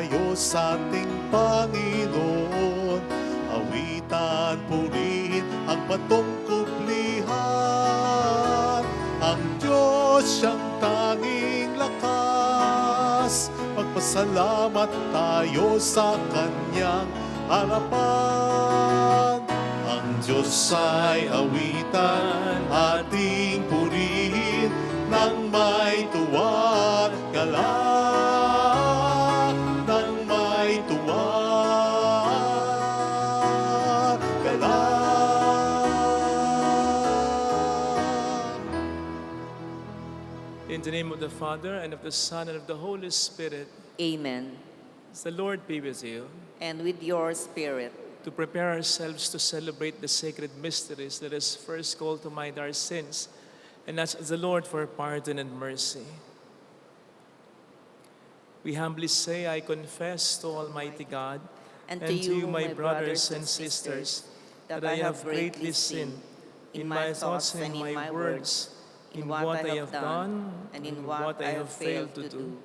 tayo sa ating Panginoon. Awitan, purihin ang batong kublihan. Ang Diyos siyang tanging lakas. Magpasalamat tayo sa Kanyang harapan. Ang Diyos ay awitan, ating purihin nang may tuwa at galak. Nang may tuwa at galak. In the name of the Father, and of the Son, and of the Holy Spirit. Amen. The Lord be with you. And with your spirit. To prepare ourselves to celebrate the sacred mysteries, let us first call to mind our sins and ask the Lord for pardon and mercy. We humbly say, I confess to Almighty God And to you, my brothers and sisters, that I have greatly sinned in my thoughts and in my words, in what I have done and in what I have failed to do.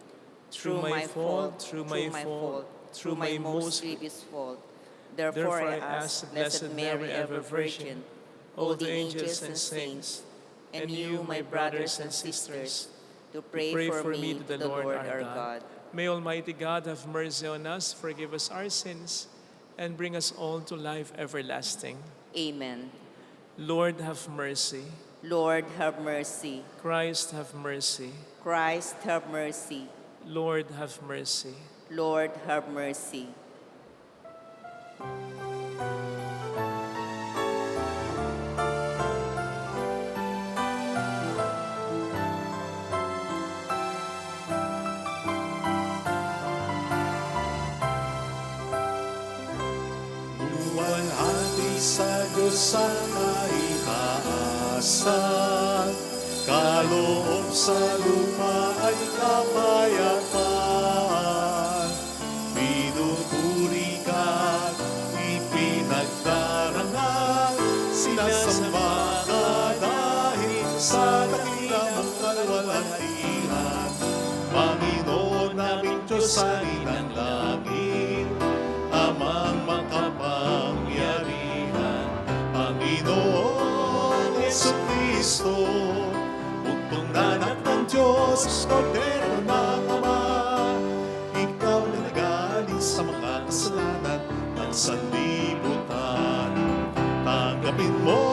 Through my fault, through my most grievous fault. Therefore I ask Blessed Mary, ever Virgin, all the angels and saints, and you, my brothers and sisters, to pray for me to the Lord our God. May Almighty God have mercy on us, forgive us our sins, and bring us all to life everlasting. Amen. Lord, have mercy. Lord, have mercy. Christ, have mercy. Christ, have mercy. Lord, have mercy. Lord, have mercy. Luwalhati sa Diyos sa kaitaasan, kaloob sa lupa ay kapayapaan. Pinupuri ka, ipinagdarangal, sinasamba ka dahil sa dakilang kalwalhatian. Panginoon naming Diyos sa ng langit, amang makapangyarihan. Panginoon Jesucristo, bugtong anak ng Diyos, Kordero ng Ama. Ikaw na nagaling sa mga kasalanan ng sanlibutan. Tanggapin mo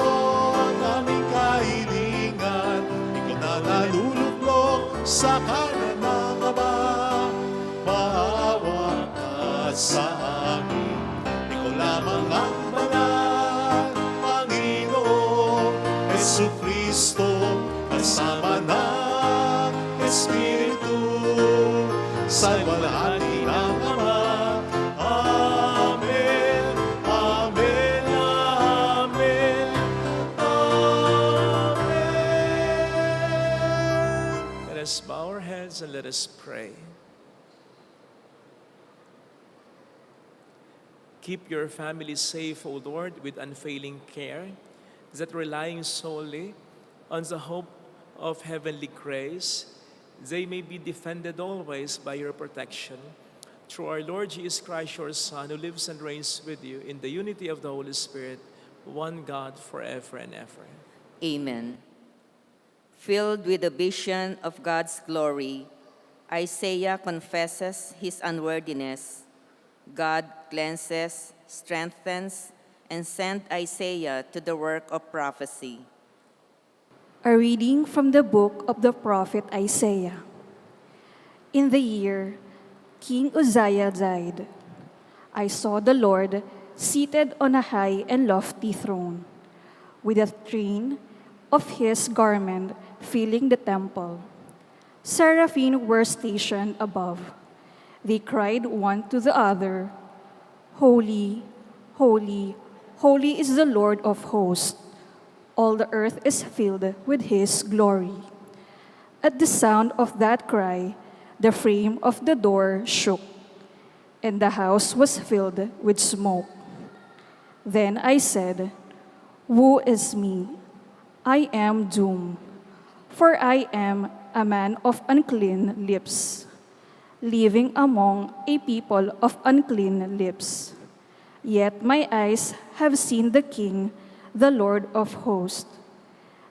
ang aming kahilingan. Ikaw na naluluklok sa kanan ng Ama. Maawa ka sa amin. Ikaw lamang ang banal, Panginoon Jesucristo, kasama ng Espiritu, sa walhati ng Ama. Amen, amen, amen, amen. Let us bow our heads and let us pray. Keep your family safe, O Lord, with unfailing care, that relying solely on the hope of heavenly grace, they may be defended always by your protection. Through our Lord Jesus Christ, your Son, who lives and reigns with you in the unity of the Holy Spirit, one God, forever and ever. Amen. Filled with the vision of God's glory, Isaiah confesses his unworthiness. God cleanses, strengthens, and sent Isaiah to the work of prophecy. A reading from the book of the prophet Isaiah. In the year King Uzziah died, I saw the Lord seated on a high and lofty throne, with a train of his garment filling the temple. Seraphim were stationed above. They cried one to the other, Holy, holy, holy is the Lord of hosts. All the earth is filled with his glory. At the sound of that cry, the frame of the door shook, and the house was filled with smoke. Then I said, Woe is me! I am doomed, for I am a man of unclean lips. living among a people of unclean lips. Yet my eyes have seen the King, the Lord of hosts.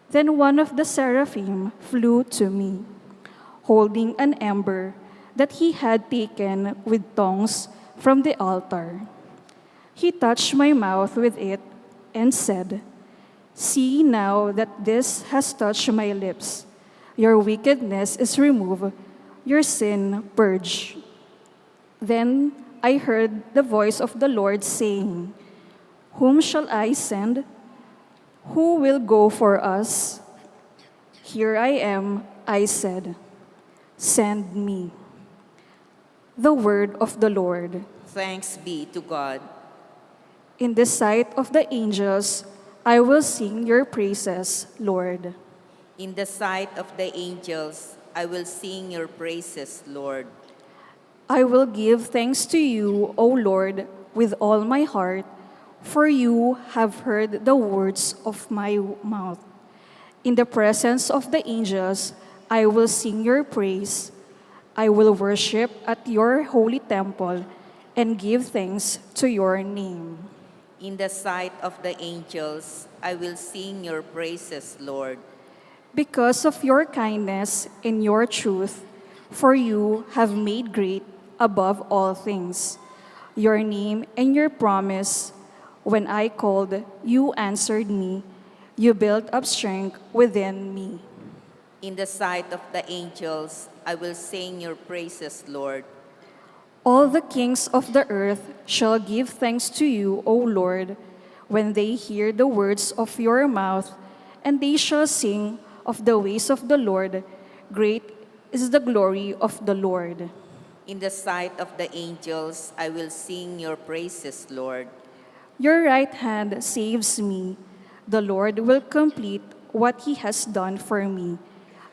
Then one of the seraphim flew to me, holding an ember that he had taken with tongs from the altar. He touched my mouth with it and said, "See now that this has touched my lips. Your wickedness is removed, your sin purged." Then I heard the voice of the Lord saying, "Whom shall I send? Who will go for us?" "Here I am," I said. "Send me." The word of the Lord. Thanks be to God. In the sight of the angels, I will sing your praises, Lord. In the sight of the angels, I will sing your praises, Lord. I will give thanks to you, O Lord, with all my heart, for you have heard the words of my mouth. In the presence of the angels, I will sing your praise. I will worship at your holy temple and give thanks to your name. In the sight of the angels, I will sing your praises, Lord. Because of your kindness and your truth, for you have made great above all things. Your name and your promise, when I called, you answered me. You built up strength within me. In the sight of the angels, I will sing your praises, Lord. All the kings of the earth shall give thanks to you, O Lord, when they hear the words of your mouth, and they shall sing of the ways of the Lord. Great is the glory of the Lord. In the sight of the angels, I will sing your praises, Lord. Your right hand saves me. The Lord will complete what he has done for me.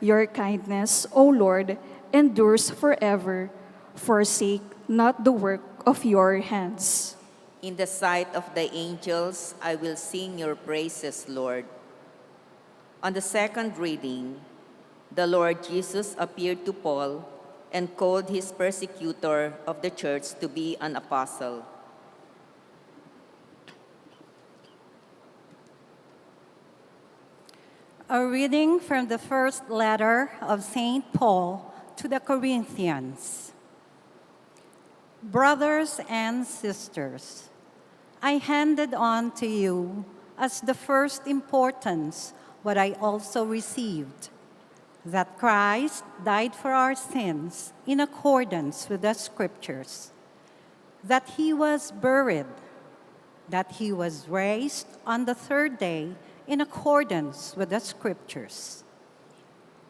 Your kindness, O Lord, endures forever. Forsake not the work of your hands. In the sight of the angels, I will sing your praises, Lord. On the second reading, the Lord Jesus appeared to Paul and called his persecutor of the church to be an apostle. A reading from the first letter of St. Paul to the Corinthians. Brothers and sisters, I handed on to you as the first importance what I also received, that Christ died for our sins in accordance with the Scriptures, that he was buried, that he was raised on the third day in accordance with the Scriptures,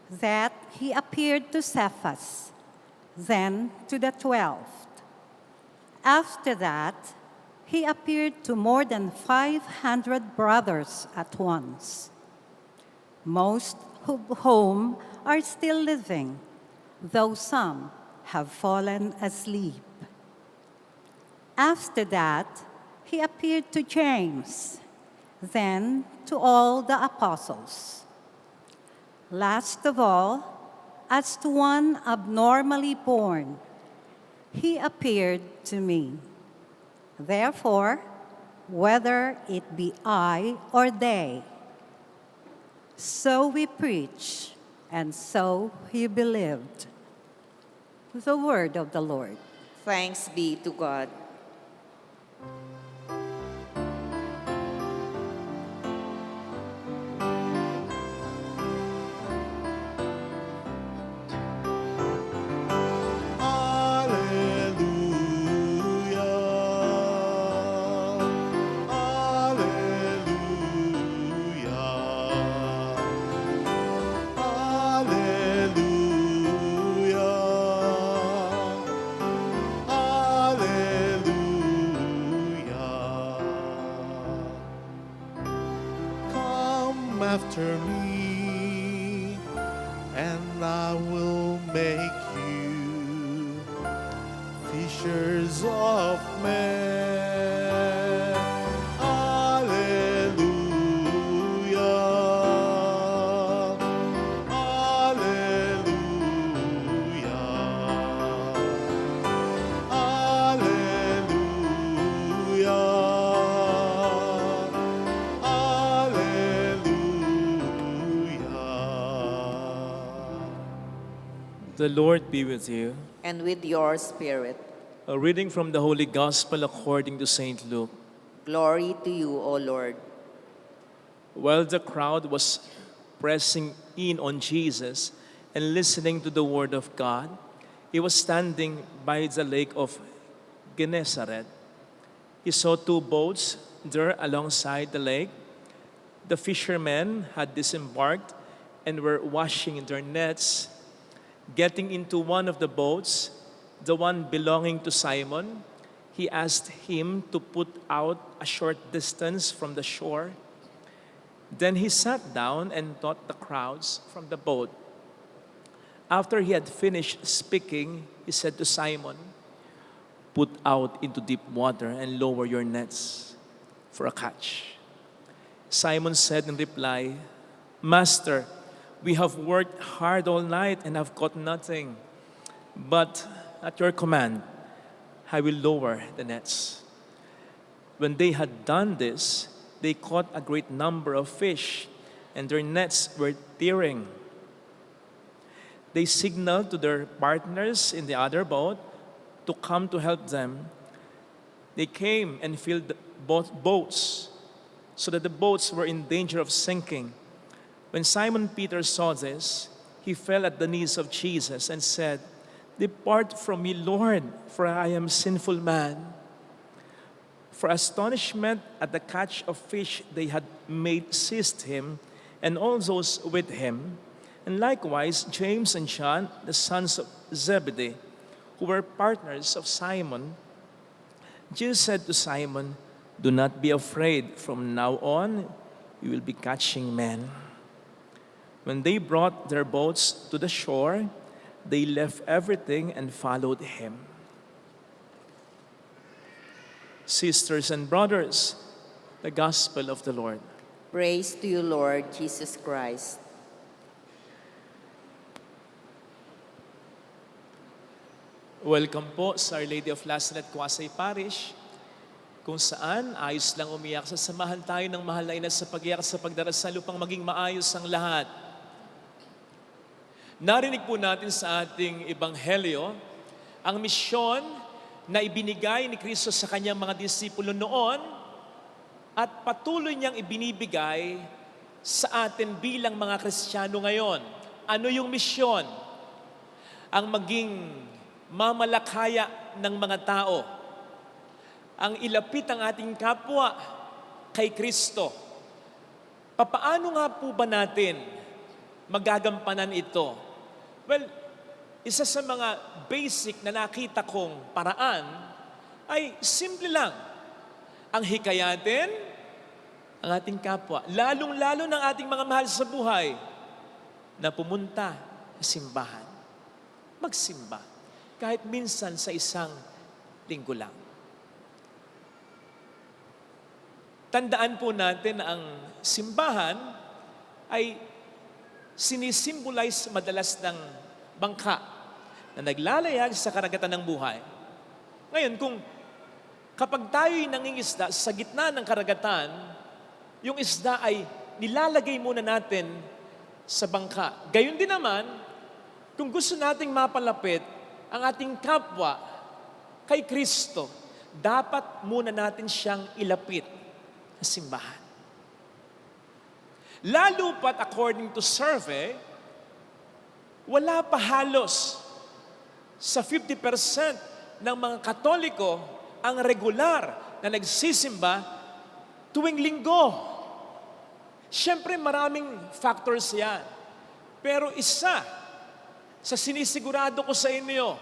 that he appeared to Cephas, then to the 12. After that, he appeared to more than 500 brothers at once, most of whom are still living, though some have fallen asleep. After that, he appeared to James, then to all the apostles. Last of all, as to one abnormally born, he appeared to me. Therefore, whether it be I or they, so we preach, and so he believed. The word of the Lord. Thanks be to God. After me, and I will make you fishers of men. Alleluia, alleluia. The Lord be with you. and with your spirit. A reading from the Holy Gospel according to St. Luke. Glory to you, O Lord. While the crowd was pressing in on Jesus and listening to the word of God, he was standing by the lake of Gennesaret. He saw two boats there alongside the lake. The fishermen had disembarked and were washing their nets. Getting into one of the boats, the one belonging to Simon, he asked him to put out a short distance from the shore. Then he sat down and taught the crowds from the boat. After he had finished speaking, he said to Simon, "Put out into deep water and lower your nets for a catch." Simon said in reply, "Master, we have worked hard all night and have caught nothing. But at your command, I will lower the nets." When they had done this, they caught a great number of fish, and their nets were tearing. They signaled to their partners in the other boat to come to help them. They came and filled both boats, so that the boats were in danger of sinking. When Simon Peter saw this, he fell at the knees of Jesus and said, "Depart from me, Lord, for I am a sinful man." For astonishment at the catch of fish they had made seized him and all those with him, and likewise James and John, the sons of Zebedee, who were partners of Simon. Jesus said to Simon, "Do not be afraid. From now on, you will be catching men." When they brought their boats to the shore, they left everything and followed him. Sisters and brothers, the gospel of the Lord. Praise to you, Lord Jesus Christ. Welcome po sa Our Lady of Lazaret, Quasay Parish, kung saan ayos lang umiyak. Sasamahan tayo ng mahal na ina sa pag-iyak sa pagdarasal upang maging maayos ang lahat. Narinig po natin sa ating ebanghelyo ang misyon na ibinigay ni Kristo sa kanyang mga disipulo noon at patuloy niyang ibinibigay sa atin bilang mga Kristiyano ngayon. Ano yung misyon? Ang maging mamalakaya ng mga tao. Ang ilapit ang ating kapwa kay Kristo. Papaano nga po ba natin magagampanan ito? Well, isa sa mga basic na nakita kong paraan ay simple lang. Ang hikayatin ang ating kapwa, lalong-lalo ng ating mga mahal sa buhay, na pumunta sa simbahan. Magsimba. Kahit minsan sa isang linggo lang. Tandaan po natin na ang simbahan ay sinisimbolize madalas ng bangka na naglalayag sa karagatan ng buhay. Ngayon, kapag tayo'y nangingisda sa gitna ng karagatan, yung isda ay nilalagay muna natin sa bangka. Gayon din naman, kung gusto nating mapalapit ang ating kapwa kay Kristo, dapat muna natin siyang ilapit sa simbahan. Lalo pat according to survey, wala pa halos sa 50% ng mga Katoliko ang regular na nagsisimba tuwing linggo. Siyempre maraming factors yan. Pero isa sa sinisigurado ko sa inyo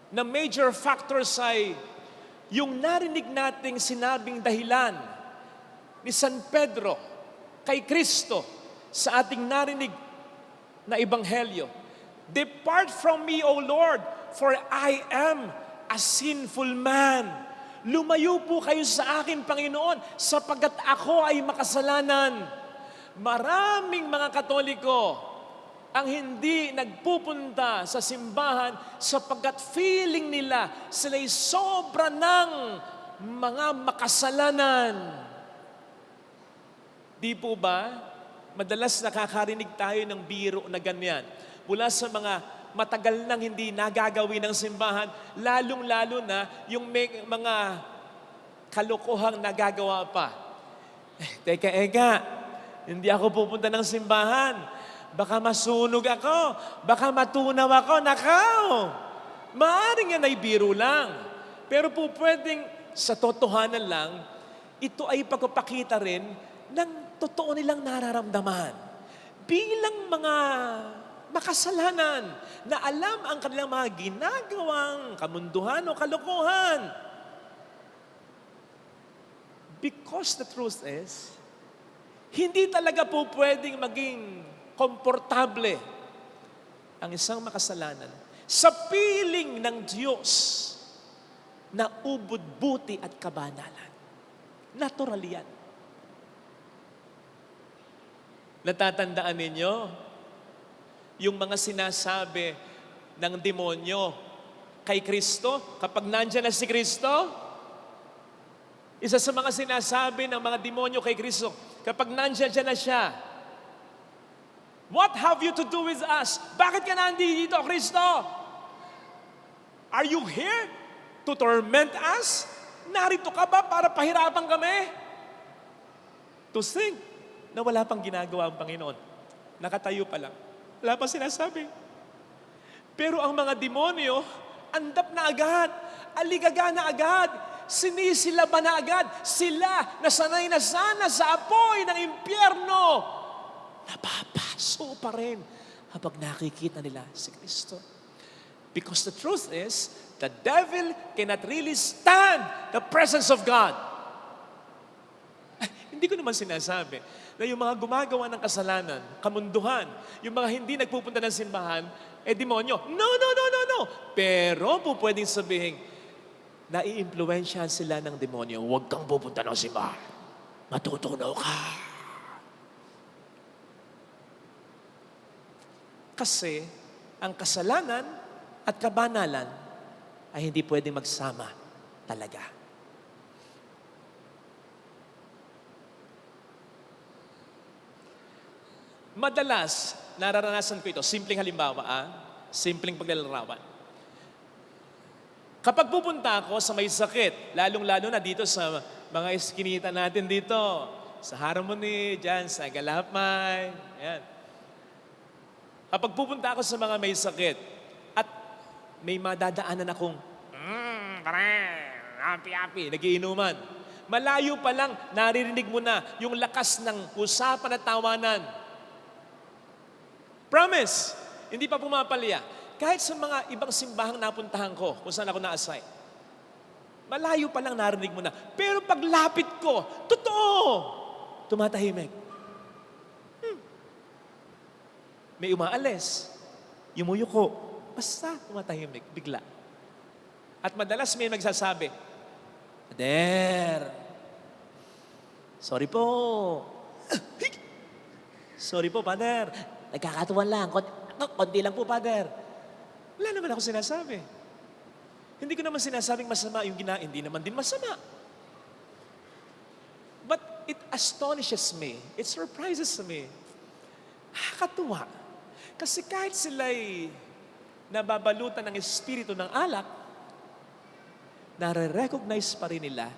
na major factors ay yung narinig nating sinabing dahilan ni San Pedro kay Kristo sa ating narinig na ebanghelyo. "Depart from me, O Lord, for I am a sinful man." Lumayo po kayo sa akin, Panginoon, sapagkat ako ay makasalanan. Maraming mga Katoliko ang hindi nagpupunta sa simbahan sapagkat feeling nila sila'y sobra ng mga makasalanan. Di po ba? Madalas nakakarinig tayo ng biro na ganyan mula sa mga matagal nang hindi nagagawin ng simbahan, lalong-lalo na yung may mga kalokohang nagagawa pa. Teka, hindi ako pupunta ng simbahan. Baka masunog ako. Baka matunaw ako. Nakaw! Maaring yan ay biro lang. Pero po pwedeng sa totohanan lang, ito ay pagpapakita rin ng totoo nilang nararamdaman. Bilang mga makasalanan na alam ang kanilang mga ginagawang kamunduhan o kalokohan. Because the truth is, hindi talaga po pwedeng maging komportable ang isang makasalanan sa piling ng Diyos na ubod, buti at kabanalan. Natural yan. Natatandaan ninyo yung mga sinasabi ng demonyo kay Kristo kapag nandyan na si Kristo? Isa sa mga sinasabi ng mga demonyo kay Kristo kapag nandyan na siya, "What have you to do with us? Bakit ka nandito, Kristo? Are you here to torment us? Narito ka ba para pahirapan kami?" To think na wala pang ginagawa ang Panginoon. Nakatayo pa lang. Wala pang sinasabi. Pero ang mga demonyo, andap na agad, aligaga na agad, sinisilaban na agad. Sila na sanay na sana sa apoy ng impyerno, napapaso pa rin habang nakikita nila si Kristo. Because the truth is, the devil cannot really stand the presence of God. Hindi ko naman sinasabi na yung mga gumagawa ng kasalanan, kamunduhan, yung mga hindi nagpupunta ng simbahan, demonyo. No. Pero po pwedeng sabihin, nai-impluwensyahan sila ng demonyo. Huwag kang pupunta ng simbahan. Matutunaw ka. Kasi ang kasalanan at kabanalan ay hindi pwedeng magsama talaga. Madalas, nararanasan ko ito, simpleng halimbawa, simpleng paglalarawan. Kapag pupunta ako sa may sakit, lalong-lalo na dito sa mga eskinita natin dito, sa Harmony, dyan, sa Galapay, yan. Kapag pupunta ako sa mga may sakit, at may madadaanan akong, api-api, nagiinuman. Malayo pa lang, naririnig mo na yung lakas ng usapan at tawanan. Promise, hindi pa pumapalya. Kahit sa mga ibang simbahang napuntahan ko, kung saan ako na-assign, malayo pa lang narinig mo na. Pero paglapit ko, totoo, tumatahimik. May umaalis, yumuyuko, basta tumatahimik, bigla. At madalas may nagsasabi, "Father, sorry po. Sorry po, Father. Nagkakatuwan lang. Konti lang po, Father." Wala naman ako sinasabi. Hindi ko naman sinasabing masama yung hindi naman din masama. But it astonishes me. It surprises me. Nakakatuwa. Kasi kahit sila'y nababalutan ng espiritu ng alak, nare-recognize pa rin nila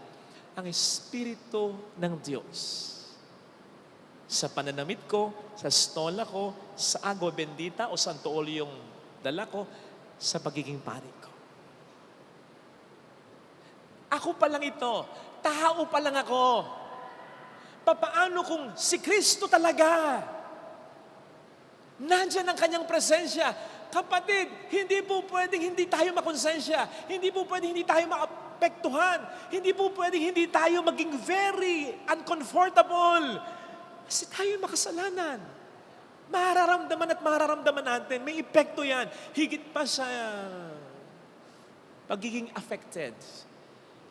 ang espiritu ng Diyos. Sa pananamit ko, sa stola ko, sa agua bendita o santo olyo yung dala ko, sa pagiging pari ko. Ako pa lang ito. Tao pa lang ako. Papaano kung si Kristo talaga? Nandiyan ang kanyang presensya. Kapatid, hindi po pwedeng hindi tayo makonsensya. Hindi po pwedeng hindi tayo maapektuhan. Hindi po pwedeng hindi tayo maging very uncomfortable. Kasi tayo makasalanan. Mararamdaman natin. May epekto yan. Higit pa sa pagiging affected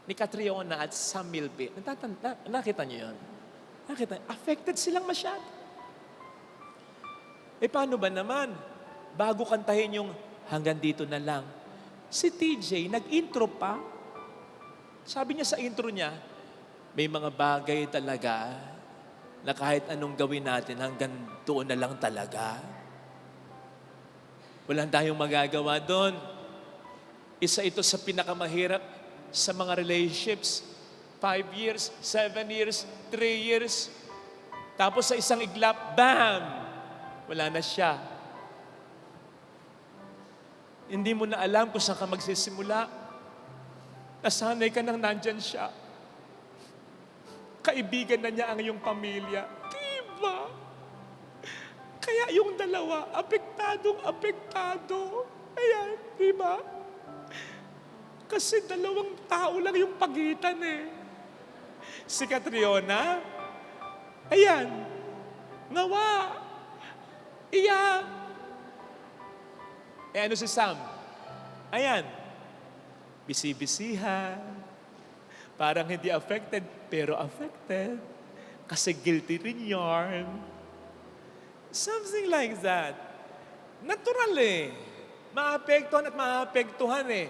ni Catriona at Sam Milby. Nakita niyo yun? Affected silang masyado. Paano ba naman? Bago kantahin yung hanggang dito na lang. Si TJ, nag-intro pa. Sabi niya sa intro niya, may mga bagay talaga na kahit anong gawin natin, hanggang doon na lang talaga. Wala tayong magagawa doon. Isa ito sa pinakamahirap sa mga relationships. 5 years, 7 years, 3 years. Tapos sa isang iglap, bam! Wala na siya. Hindi mo na alam kung saan ka magsisimula. Nasanay ka nang nandyan siya. Kaibigan na niya ang iyong pamilya. Diba? Kaya yung dalawa, apektado. Ayan, diba? Kasi dalawang tao lang yung pagitan eh. Si Catriona, ayan, nawa, iyak. Eh ano si Sam? Ayan, bisi-bisihan. Parang hindi affected, pero affected. Kasi guilty rin yarn. Something like that. Natural eh. Maapektuhan at maapektuhan eh.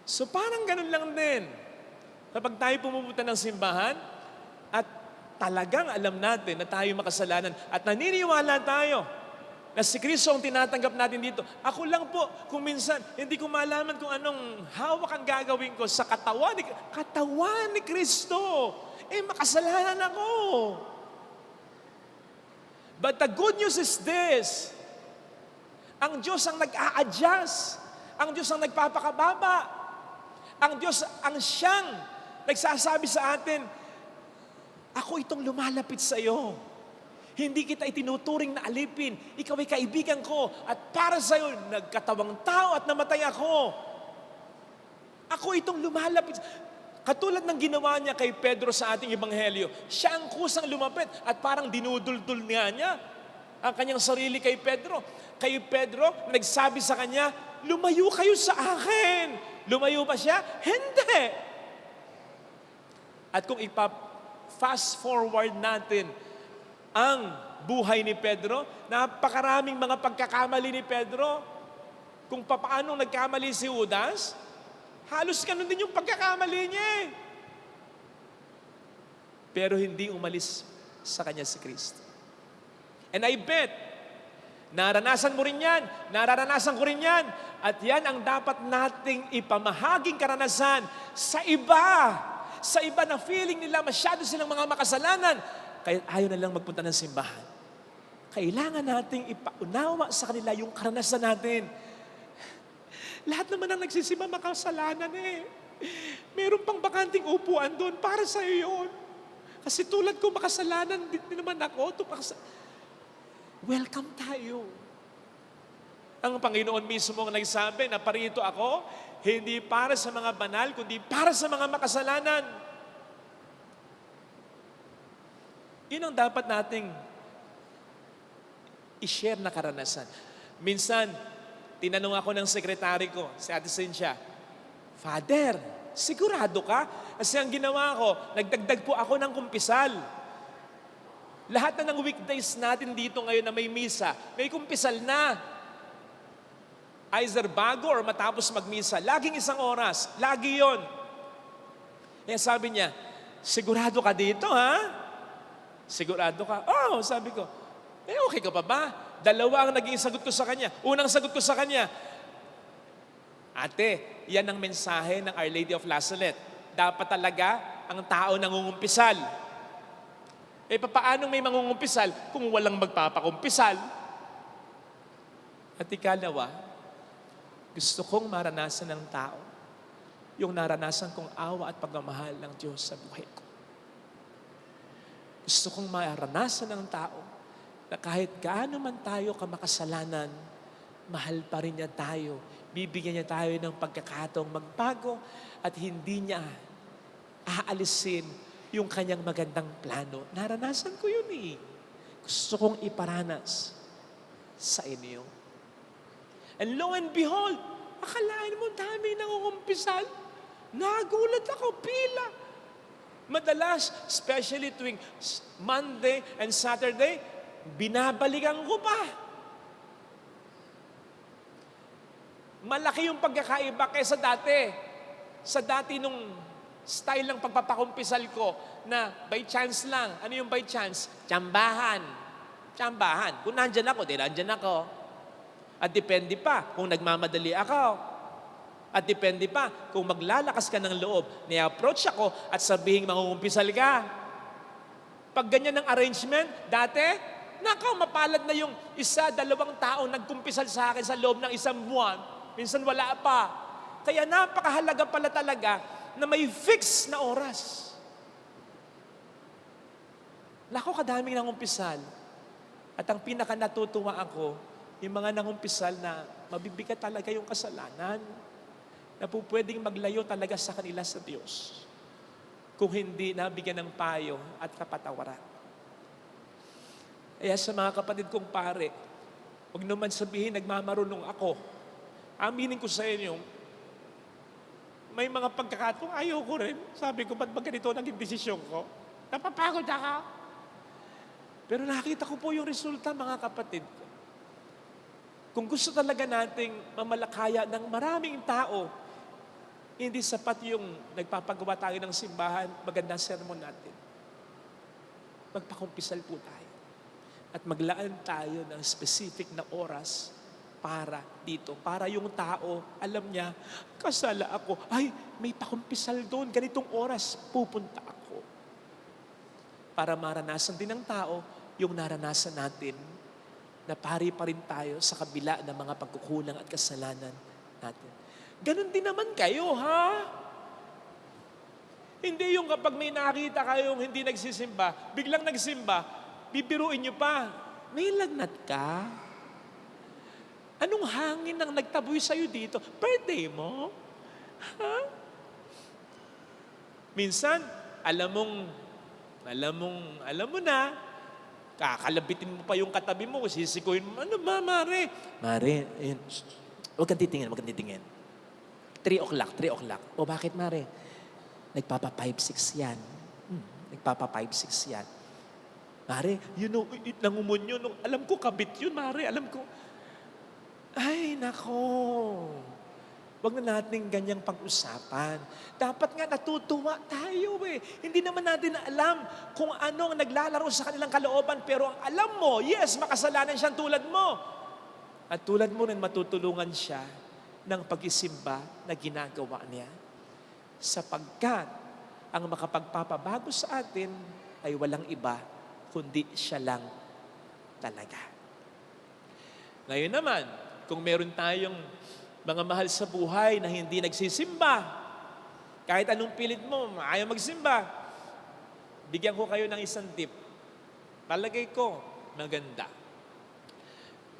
So parang ganun lang din. Kapag tayo pumupunta ng simbahan at talagang alam natin na tayo makasalanan at naniniwala tayo na si Kristo ang tinatanggap natin dito. Ako lang po, kung minsan, hindi ko malaman kung anong hawak ang gagawin ko sa katawan ni Kristo. Eh, makasalanan ako. But the good news is this. Ang Diyos ang nag-a-adjust. Ang Diyos ang nagpapakababa. Ang Diyos ang siyang nagsasabi sa atin, ako itong lumalapit sa iyo. Hindi kita itinuturing na alipin. Ikaw ay kaibigan ko. At para sa iyo, nagkatawang tao at namatay ako. Ako itong lumalapit. Katulad ng ginawa niya kay Pedro sa ating ebanghelyo, siya ang kusang lumapit at parang dinuduldul niya ang kanyang sarili kay Pedro. Kay Pedro, nagsabi sa kanya, lumayo kayo sa akin. Lumayo ba siya? Hindi. At kung ipa-fast forward natin ang buhay ni Pedro, napakaraming mga pagkakamali ni Pedro. Kung paano nagkamali si Judas, halos ganun din yung pagkakamali niya eh. Pero hindi umalis sa kanya si Kristo. And I bet, naranasan mo rin yan, nararanasan ko rin yan, at yan ang dapat nating ipamahaging karanasan sa iba na feeling nila masyado silang mga makasalanan, kaya ayaw na lang magpunta ng simbahan. Kailangan nating ipaunawa sa kanila yung karanasan natin. Lahat naman ang nagsisimba makasalanan eh. Meron pang bakanting upuan doon para sa iyo yun. Kasi tulad ko makasalanan din naman ako. Welcome tayo. Ang Panginoon mismo ang nagsabi na parito ako, hindi para sa mga banal, kundi para sa mga makasalanan. Yun ang dapat nating i-share na karanasan. Minsan, tinanong ako ng sekretary ko, si Ate Cynthia, Father, sigurado ka? Kasi ang ginawa ko, nagdagdag po ako ng kumpisal. Lahat na ng weekdays natin dito ngayon na may misa, may kumpisal na. Either bago or matapos magmisa. Laging 1 oras. Lagi yon. Kaya sabi niya, sigurado ka dito ha? Sigurado ka? Oh, sabi ko, okay ka pa ba? 2 ang naging sagot ko sa kanya. Unang sagot ko sa kanya, Ate, yan ang mensahe ng Our Lady of La Salette. Dapat talaga ang tao nangungumpisal. Eh, papaanong may mangungumpisal kung walang magpapakumpisal? At ikalawa, gusto kong maranasan ng tao yung naranasan kong awa at pagmamahal ng Diyos sa buhay ko. Gusto kong maranasan ng tao na kahit gaano man tayo kamakasalanan, mahal pa rin niya tayo. Bibigyan niya tayo ng pagkakataong magbago at hindi niya aalisin yung kanyang magandang plano. Naranasan ko yun eh. Gusto kong iparanas sa inyo. And lo and behold, akalain mo dami nangungumpisal. Nagulat ako, pila. Madalas, especially tuwing Monday and Saturday, binabalikan ko pa. Malaki yung pagkakaiba kaysa dati. Sa dati nung style ng pagpapakumpisal ko na by chance lang. Ano yung by chance? Tsambahan. Tsambahan. Kung nandyan ako, di nandyan ako. At depende pa kung nagmamadali ako. At depende pa kung maglalakas ka ng loob, ni-approach ako at sabihin mangungumpisal ka. Pag ganyan ang arrangement, dati, mapalad na yung isa, dalawang tao nagkumpisal sa akin sa loob ng isang buwan. Minsan wala pa. Kaya napakahalaga pala talaga na may fix na oras. Lako kadaming nangumpisal. At ang pinaka natutuwa ako, yung mga nangumpisal na mabibigat talaga yung kasalanan, na po pwedeng maglayo talaga sa kanila sa Diyos kung hindi nabigyan ng payo at kapatawaran. Kaya sa mga kapatid kong pare, huwag naman sabihin nagmamarunong ako. Aminin ko sa inyo, may mga pagkakataong ayaw ko rin. Sabi ko, ba't ba ganito naging desisyon ko? Napapagod ako. Pero nakita ko po yung resulta, mga kapatid ko. Kung gusto talaga nating mamalakaya ng maraming tao, hindi sapat yung nagpapagawa tayo ng simbahan, magandang sermon natin. Magpakumpisal po tayo. At maglaan tayo ng specific na oras para dito. Para yung tao, alam niya, kasala ako. Ay, may pakumpisal doon. Ganitong oras, pupunta ako. Para maranasan din ng tao yung naranasan natin na pari pa rin tayo sa kabila ng mga pagkukulang at kasalanan natin. Ganon din naman kayo, ha? Hindi yung kapag may nakita kayong hindi nagsisimba, biglang nagsimba, bibiruin nyo pa, may lagnat ka? Anong hangin ang nagtaboy sa'yo dito? Birthday mo? Ha? Minsan, alam mo na, kakalabitin mo pa yung katabi mo, sisikuin mo, ano ba, Mare? Mare, yun, huwag kang titingin. 3 o'clock. O bakit, Mare? Nagpapa 5-6 yan. Nagpapa 5-6 yan. Mare, nangumun yun. Alam ko, kabit yun, Mare. Alam ko. Ay, nako. Huwag na natin ganyang pag-usapan. Dapat nga natutuwa tayo eh. Hindi naman natin alam kung anong naglalaro sa kanilang kalooban. Pero ang alam mo, yes, makasalanan siyang tulad mo. At tulad mo rin matutulungan siya ng pag-isimba na ginagawa niya. Sapagkat ang makapagpapabago sa atin ay walang iba, kundi siya lang talaga. Ngayon naman, kung meron tayong mga mahal sa buhay na hindi nagsisimba, kahit anong pilit mo, ayaw magsimba, bigyan ko kayo ng isang tip. Palagay ko, maganda.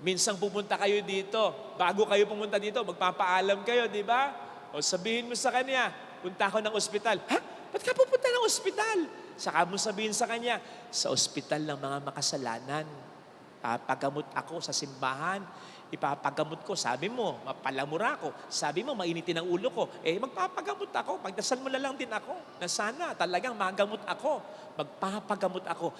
Minsang pupunta kayo dito, bago kayo pumunta dito, magpapaalam kayo, di ba? O sabihin mo sa kanya, punta ako ng ospital. Ha? Ba't ka pupunta ng ospital? Saka mo sabihin sa kanya, sa ospital ng mga makasalanan. Papagamot ako sa simbahan. Ipapagamot ko. Sabi mo, mapalamura ako. Sabi mo, mainitin ang ulo ko. Magpapagamot ako. Pagdasal mo na lang din ako na sana talagang magamot ako. Magpapagamot ako.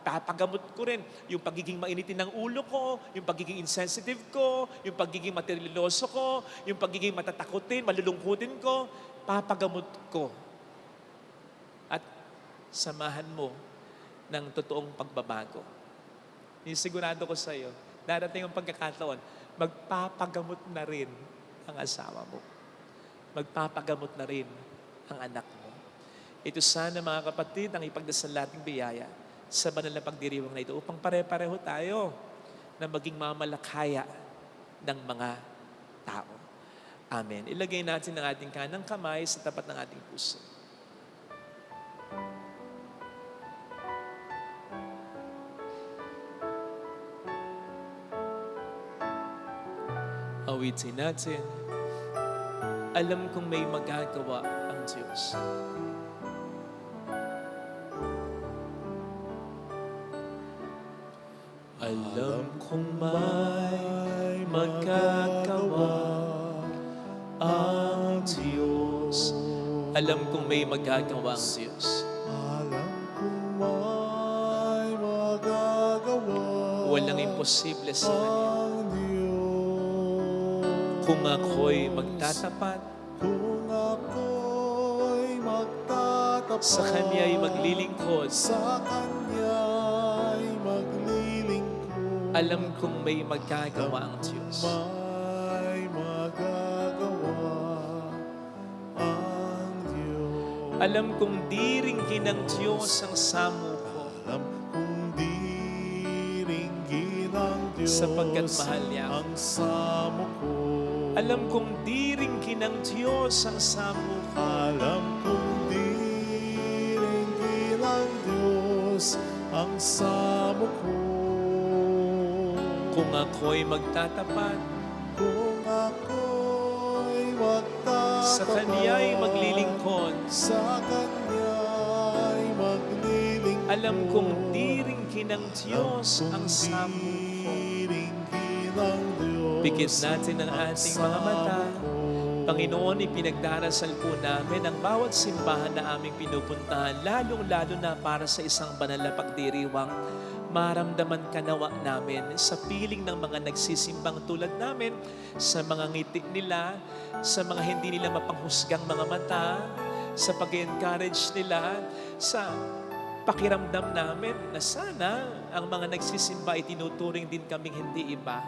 Papagamot ko rin yung pagiging mainitin ng ulo ko, yung pagiging insensitive ko, yung pagiging materialoso ko, yung pagiging matatakutin, malulungkutin ko. Papagamot ko. At samahan mo ng totoong pagbabago. Sigurado ko sa iyo, darating ang pagkakataon, magpapagamot na rin ang asawa mo. Magpapagamot na rin ang anak mo. Ito sana mga kapatid ang ipagdasal nating biyaya sa banal na pagdiriwang na ito upang pare-pareho tayo na maging mamalakaya ng mga tao. Amen. Ilagay natin ang ating kanang kamay sa tapat ng ating puso. Awitin natin. Alam kong may magagawa ang Diyos. Alam kong may magagawa ang Diyos. Alam kong may magagawa ang Diyos. Alam kong may magagawa Walang imposible sa Kanya. ang Diyos. Kung ako'y magtatapat, Kung ako'y magtatapat sa Kanya'y maglilingkod, sa Kanya'y maglilingkod, Alam kong may magagawa ang Diyos. May magagawa ang Diyos. Alam kong di ringgin ng Diyos ang samo ko, Alam kong diringgin ng Diyos sapagkat mahal niya ako. ang samo ko. Alam kong di ringgin ng Diyos ang samo ko. Alam kong diringgin ng Diyos ang samo ko. Kung ako'y magtatapat, Kung ako'y magtatapat sa Kanya'y maglilingkod, sa Kanya'y maglilingkod. alam kong di ringgin ng Diyos ang samo ko. Diringgin ng Diyos Pikit natin ang ating mga mata. samo ko. Panginoon, ipinagdarasal po namin ang bawat simbahan na aming pinupuntahan, lalong-lalo na para sa isang banal na pagdiriwang. Maramdaman ka nawa namin sa piling ng mga nagsisimbang tulad namin, sa mga ngiti nila, sa mga hindi nila mapanghusgang mga mata, sa pag-encourage nila, sa pakiramdam namin na sana ang mga nagsisimba ay tinuturing din kaming hindi iba.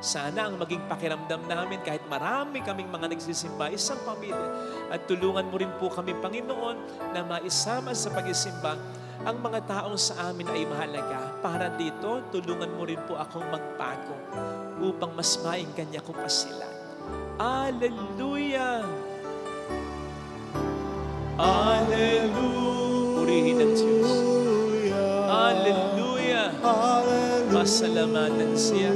Sana ang maging pakiramdam namin kahit marami kaming mga nagsisimba, isang pamilya. At tulungan mo rin po kami, Panginoon, na maisama sa pag-isimba ang mga taong sa amin ay mahalaga. Para dito, tulungan mo rin po akong magbago upang mas mainggan ko pa sila. Alleluia! Alleluia! Purihin ang Diyos. Alleluia! Hallelujah. Masalamatan siya.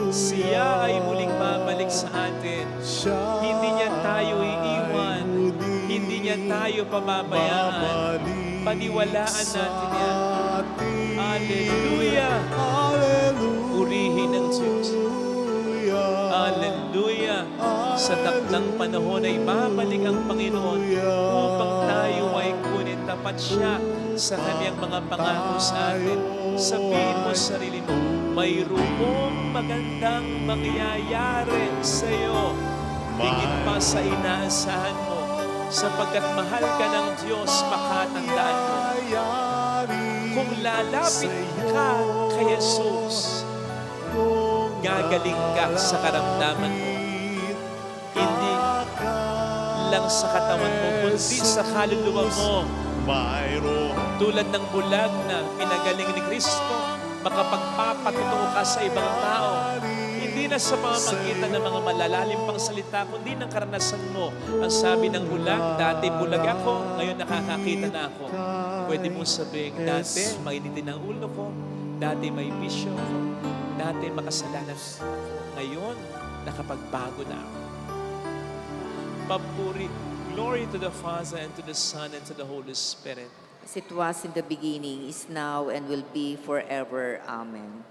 Siya ay muling babalik sa atin. Siya Hindi niya tayo iiwan. ay muling Hindi niya tayo pababayaan. babalik Paniwalaan natin yan. sa atin. Alleluia! Hallelujah. Purihin ang Diyos. Alleluia! Sa takdang panahon ay babalik ang Panginoon upang tayo ay kunin tapat siya sa kanyang mga pangako sa atin. Sabihin mo sa sarili mo, mayroong magandang mangyayari sa iyo. Higit pa sa inaasahan mo, sapagkat mahal ka ng Diyos, makatandaan mo. Kung lalapit ka kay Jesus, gagaling ka sa karamdaman mo. Hindi lang sa katawan mo, kundi sa kaluluwa mo. Mayroong Tulad ng bulag na pinagaling ni Kristo, makapagpapatotoo ka sa ibang tao. Hindi na sa pamamagitan ng mga malalalim pang salita, kundi ng karanasan mo. Ang sabi ng bulag, dati bulag ako, ngayon nakakakita na ako. Pwede mong sabihin, dati mainitin ang ulo ko, dati may bisyo ako, dati makasalanan ako. Ngayon, nakapagbago na ako. Papuri, glory to the Father, and to the Son, and to the Holy Spirit. As it was in the beginning, is now, and will be forever. Amen.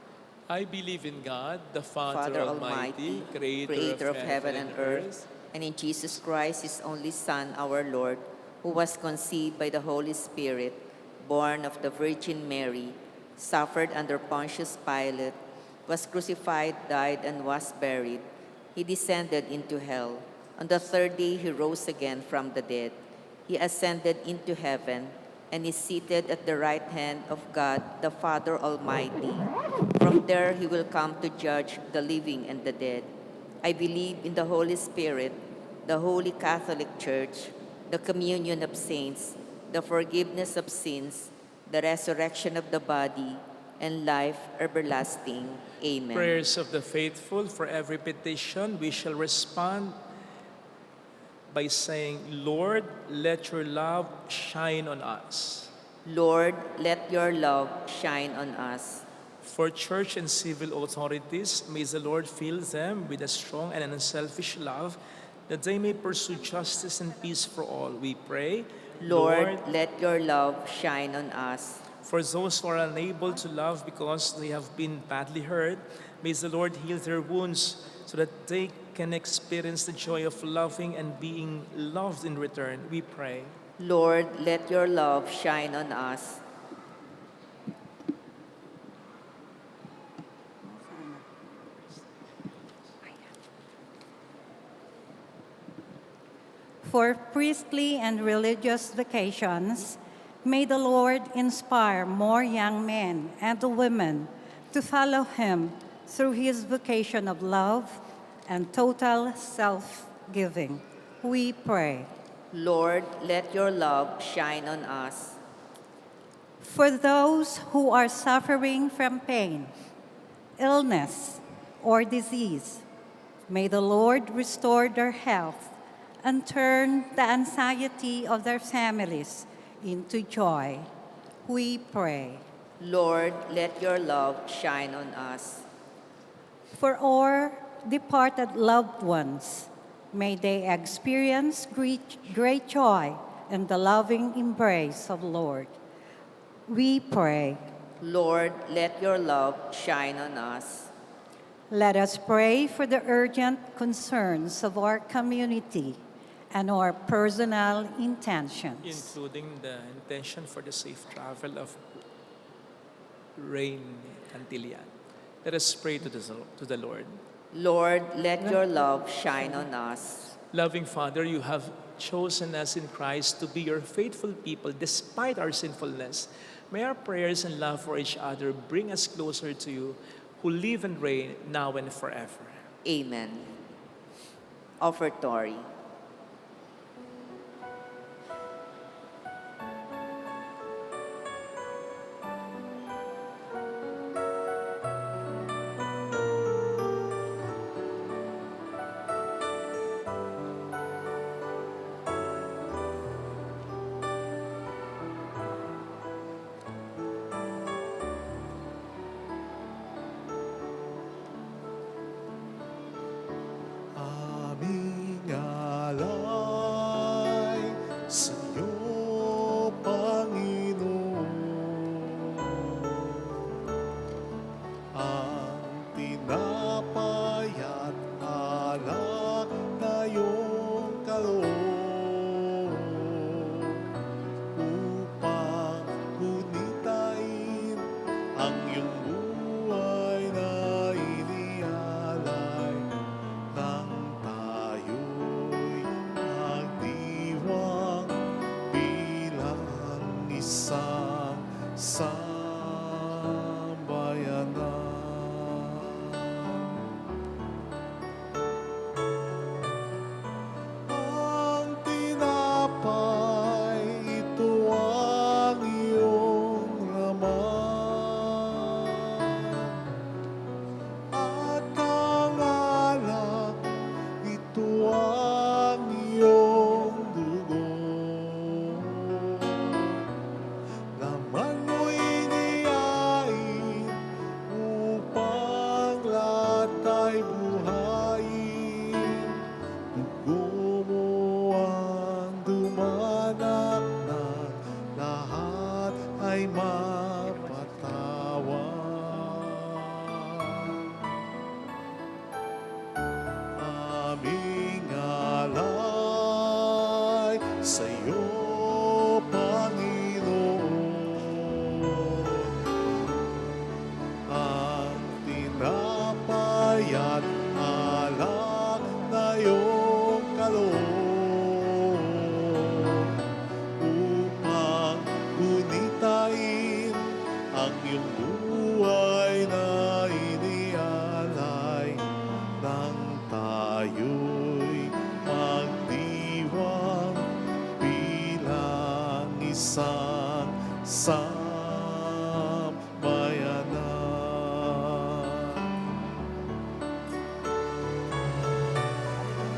I believe in God, the Father, Father Almighty, Almighty, creator of heaven and earth, and in Jesus Christ, His only Son, our Lord, who was conceived by the Holy Spirit, born of the Virgin Mary, suffered under Pontius Pilate, was crucified, died, and was buried. He descended into hell. On the third day, He rose again from the dead. He ascended into heaven and is seated at the right hand of God, the Father Almighty. From there, He will come to judge the living and the dead. I believe in the Holy Spirit, the Holy Catholic Church, the communion of saints, the forgiveness of sins, the resurrection of the body, and life everlasting. Amen. prayers of the faithful. For every petition, we shall respond by saying, Lord, let your love shine on us. Lord, let your love shine on us. For church and civil authorities, may the Lord fill them with a strong and unselfish love, that they may pursue justice and peace for all. We pray, Lord, let your love shine on us. for those who are unable to love because they have been badly hurt, may the Lord heal their wounds so that they can experience the joy of loving and being loved in return. We pray. Lord, let your love shine on us. For priestly and religious vocations, may the Lord inspire more young men and women to follow Him through his vocation of love and total self-giving. We pray. Lord, let your love shine on us. For those who are suffering from pain, illness, or disease, may the Lord restore their health and turn the anxiety of their families into joy. We pray. Lord, let your love shine on us. For our departed loved ones, may they experience great joy in the loving embrace of Lord. We pray. Lord, let your love shine on us. Let us pray for the urgent concerns of our community and our personal intentions. including the intention for the safe travel of Rain Cantilian. Let us pray to the Lord. Lord, let your love shine on us. Loving Father, you have chosen us in Christ to be your faithful people despite our sinfulness. May our prayers and love for each other bring us closer to you, who live and reign now and forever. Amen. Offertory. Aming alay sa iyo, Panginoon. Ang tinapay at alak na iyong kaloob upang gunitain ang iyong buhay na inialay nang tayo'y magdiwang bilang isang sambayanan. Ang tinapay, ito ang iyong laman. At ang alak, ito ang iyong dugo. Laman mo'y inihain upang lahat ay buhayin. Dugo mo ang dumanak na lahat ay mapatawan. Aming alay sa iyo, Panginoon. Ang tinapay at alak na iyong kaloob upang gunitain ang iyong buhay na inialay nang tayo'y magdiwang bilang isang sambayanan.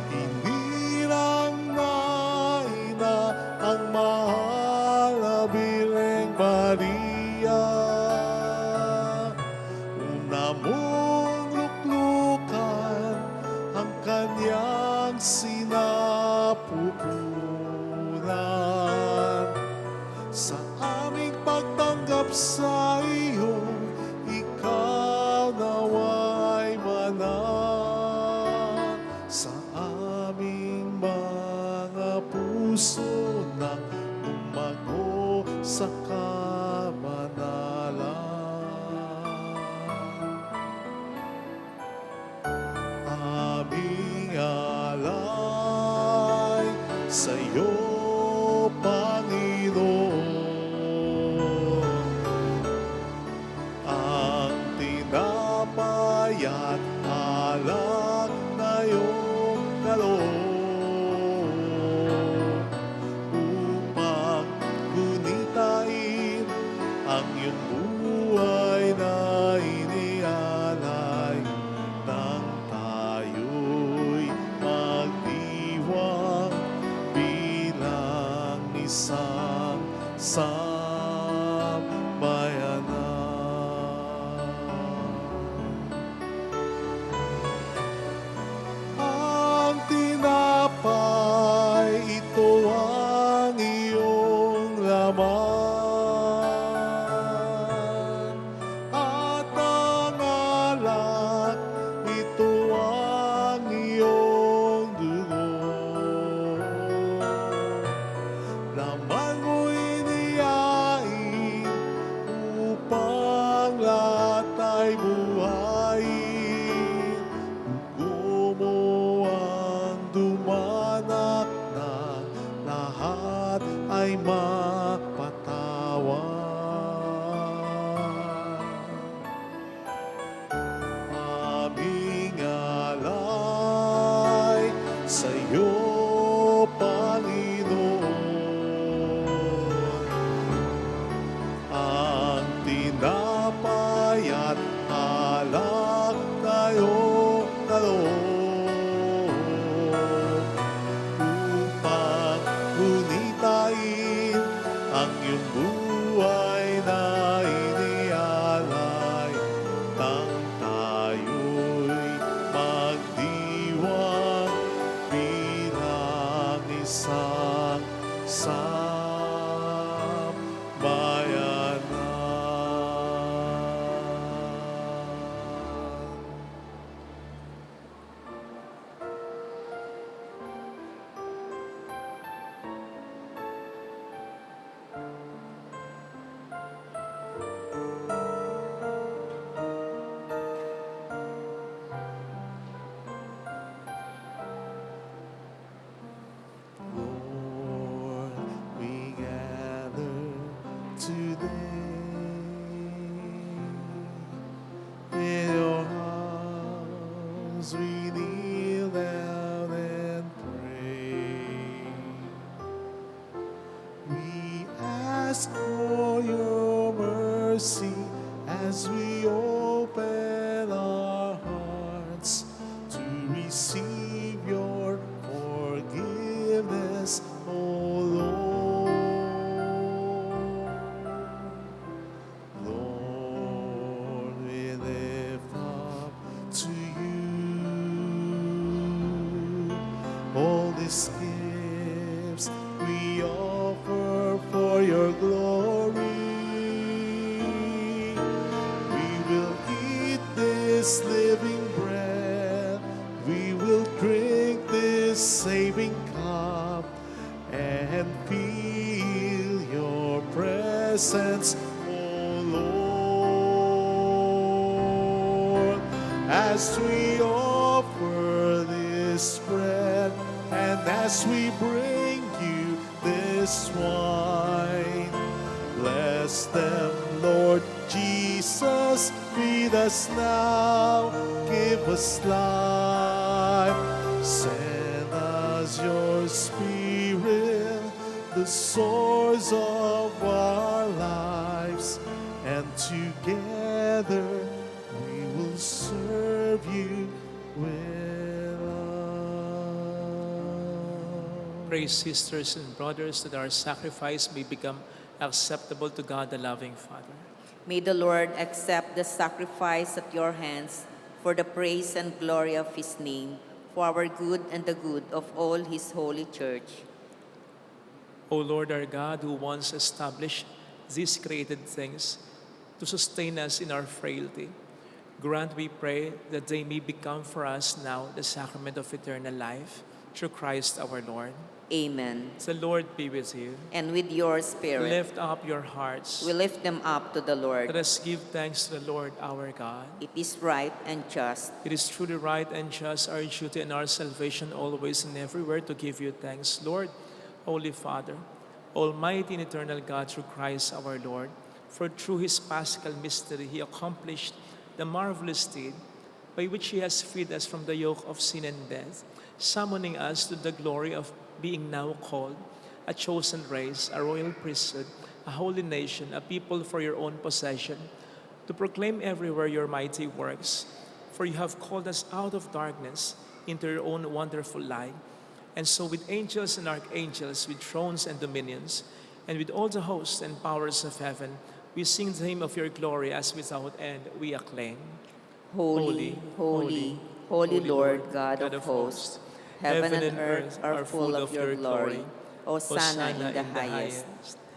Hinirang na ina ang mahal na Birheng Maria. Una mong luklukan ang kanyang sinapupunan. Sa aming pagtanggap sa iyo, ikaw nawa'y manan sa aming mga puso nang umago sa kamanalan. Aming alay sa iyo, Panginoon. ang iyong buhay na inialay nang tayo'y magdiwang bilang isang sambayanan. Ang tinapay, ito ang iyong laman. At ang alak, ito ang iyong dugo. Laman mo'y niyain upang lahat ay buhayin. Dugo mo ang dumanak na lahat ay mapatawan. Aming alay sa'yo, Panginoon, ang tinapay at alak tayo naloob upang gunitain ang iyong buhay na inialay nang tayo'y magdiwang bilang isang sambayanan. Lord, we gather today in your house. We kneel down and pray. We ask for your mercy as we open our hearts to receive your forgiveness, O Lord. Lord, we lift up to you all these gifts we offer for your glory. We will eat this living bread, we will drink this saving cup, and feel your presence, O Lord, as we offer this bread and as we bring you this wine. Bless them, Lord Jesus, feed us now, give us life. Send us your Spirit, the source of our lives, and together we will serve you with love. Pray, sisters and brothers, that our sacrifice may become acceptable to God, the loving Father. May the Lord accept the sacrifice at your hands for the praise and glory of his name, for our good and the good of all his holy church. O Lord our God, who once established these created things to sustain us in our frailty, grant, we pray, that they may become for us now the sacrament of eternal life, through Christ our Lord. Amen. The Lord be with you. And with your spirit, Lift up your hearts. we lift them up to the Lord. Let us give thanks to the Lord our God. It is right and just. It is truly right and just, our duty and our salvation, always and everywhere, to give you thanks. Lord, Holy Father, Almighty and eternal God, through Christ our Lord, for through his paschal mystery he accomplished the marvelous deed by which he has freed us from the yoke of sin and death, summoning us to the glory of being now called a chosen race, a royal priesthood, a holy nation, a people for your own possession, to proclaim everywhere your mighty works. For you have called us out of darkness into your own wonderful light. And so with angels and archangels, with thrones and dominions, and with all the hosts and powers of heaven, we sing the hymn of your glory as without end we acclaim. Holy, holy, holy Lord God of hosts, heaven and earth are full of your glory. Hosanna in the highest.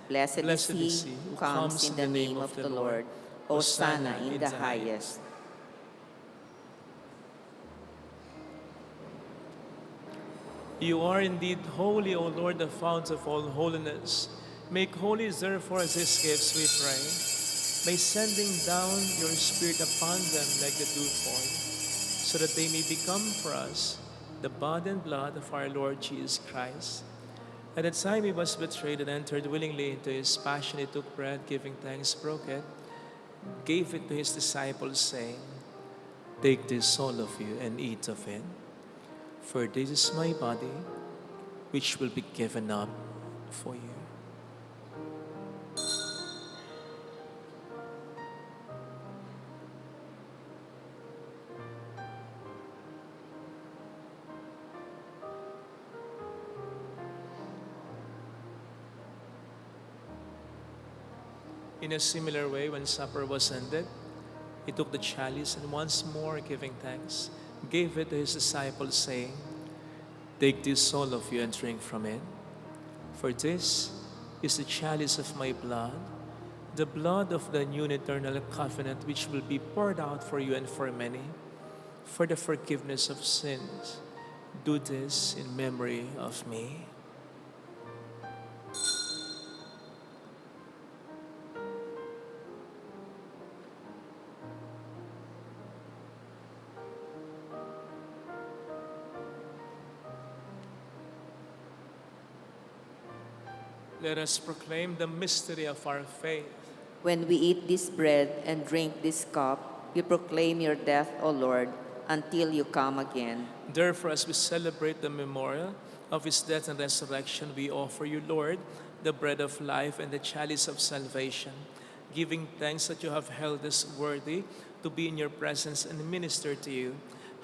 Blessed is he who comes in the name of the Lord. Hosanna in the highest. You are indeed holy, O Lord, the fount of all holiness. Make holy, therefore, these gifts, we pray, by sending down your Spirit upon them like the dewfall, so that they may become for us the body and blood of our Lord Jesus Christ. At the time he was betrayed and entered willingly into his passion, he took bread, giving thanks, broke it, gave it to his disciples, saying, "Take this, all of you, and eat of it. For this is my body, which will be given up for you." In a similar way, when supper was ended, he took the chalice and once more giving thanks, gave it to his disciples, saying, "Take this, all of you, and drink from it. For this is the chalice of my blood, the blood of the new and eternal covenant, which will be poured out for you and for many, for the forgiveness of sins. Do this in memory of me." Let us proclaim the mystery of our faith. When we eat this bread and drink this cup, we proclaim your death, O Lord, until you come again. Therefore, as we celebrate the memorial of his death and resurrection, we offer you, Lord, the bread of life and the chalice of salvation, giving thanks that you have held us worthy to be in your presence and minister to you.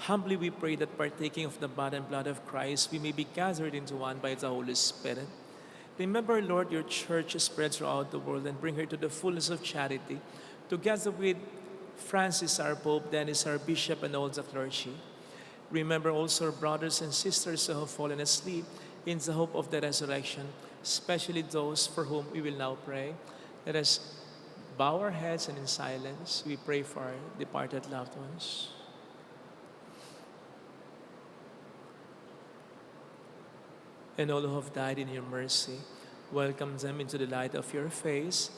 Humbly we pray that partaking of the body and blood of Christ, we may be gathered into one by the Holy Spirit. Remember, Lord, your church spread throughout the world and bring her to the fullness of charity, together with Francis, our Pope, Dennis, our Bishop, and all the clergy. Remember also our brothers and sisters who have fallen asleep in the hope of the resurrection, especially those for whom we will now pray. Let us bow our heads and in silence we pray for our departed loved ones. And all who have died in your mercy, welcome them into the light of your face.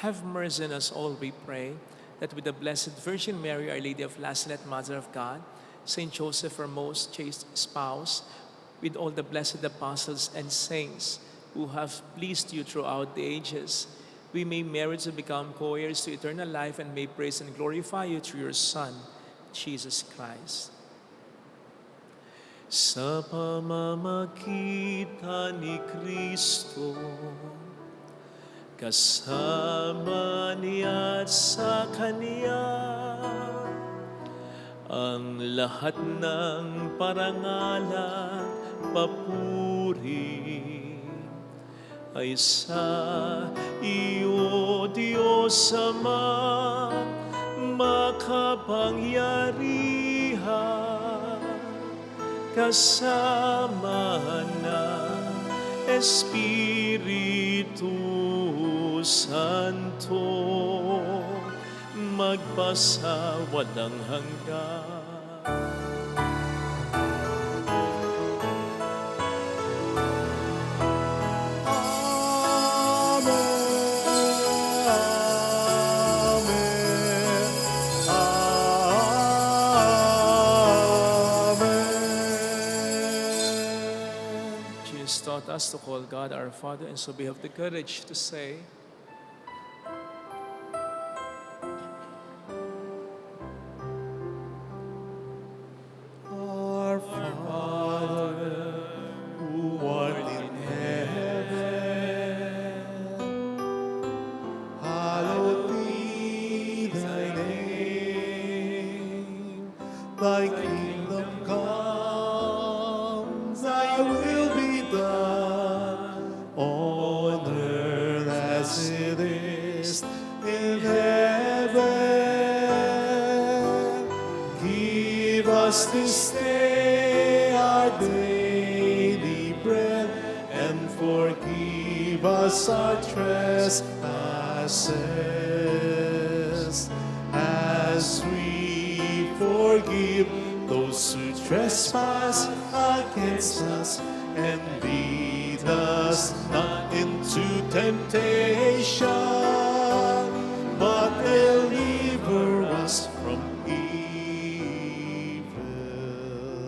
Have mercy on us all, we pray, that with the Blessed Virgin Mary, Our Lady of Lazaret, Mother of God, Saint Joseph, our most chaste spouse, with all the blessed apostles and saints who have pleased you throughout the ages, we may merit to become co-heirs to eternal life and may praise and glorify you through your Son, Jesus Christ. Sa pamamagitan ni Kristo, kasama niya at sa Kanya, ang lahat ng parangalan, papuri, ay sa iyo, Diyos Ama, makapangyarihan, kasama ng Espiritu Santo, magpasa walang hanggan. Jesus taught us to call God our Father, and so we have the courage to say, Our Father, who art in heaven, in heaven. Give us this day our daily bread, and forgive us our trespasses, as we forgive those who trespass against us. And lead us not into temptation, but deliver us from evil.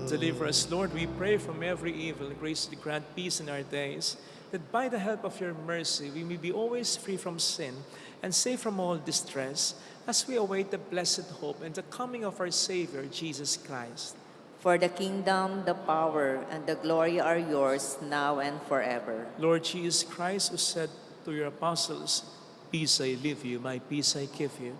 Deliver us, Lord, we pray, from every evil. Graciously grant peace in our days, that by the help of your mercy we may be always free from sin and safe from all distress, as we await the blessed hope and the coming of our Savior, Jesus Christ. For the kingdom, the power, and the glory are yours, now and forever. Lord Jesus Christ, who said to your apostles, "Peace I leave you, my peace I give you,"